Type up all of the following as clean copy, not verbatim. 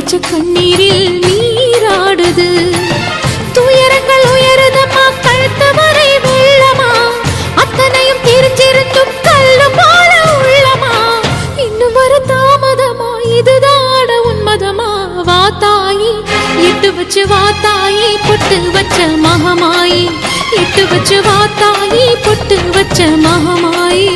வச்ச கண்ணீரில் நீராடுது. துயரங்கள் உயருதம்மா கழுத்து வரை வெள்ளமா, அத்தனையும் தெரிஞ்சிருந்தும் கல்லு போல உள்ளமா. இன்னும் வர தாமதமா, இதுதாட உன்மதமா? வா தாயி, இட்டு வச்சு வா தாயி, பொட்டு வச்ச மகமாயி. இட்டு வச்சு வா தாயி, பொட்டு வச்ச மகமாயி.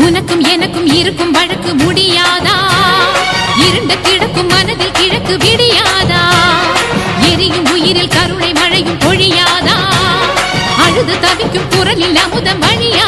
உனக்கும் எனக்கும் இருக்கும் வழக்கு முடியாதா? இருண்ட கிடக்கும் மனதில் கிழக்கு விடியாதா? எரியும் உயிரில் கருணை மழையும் பொழியாதா? அழுது தவிக்கும் குரலில் அமுதம் வழியா?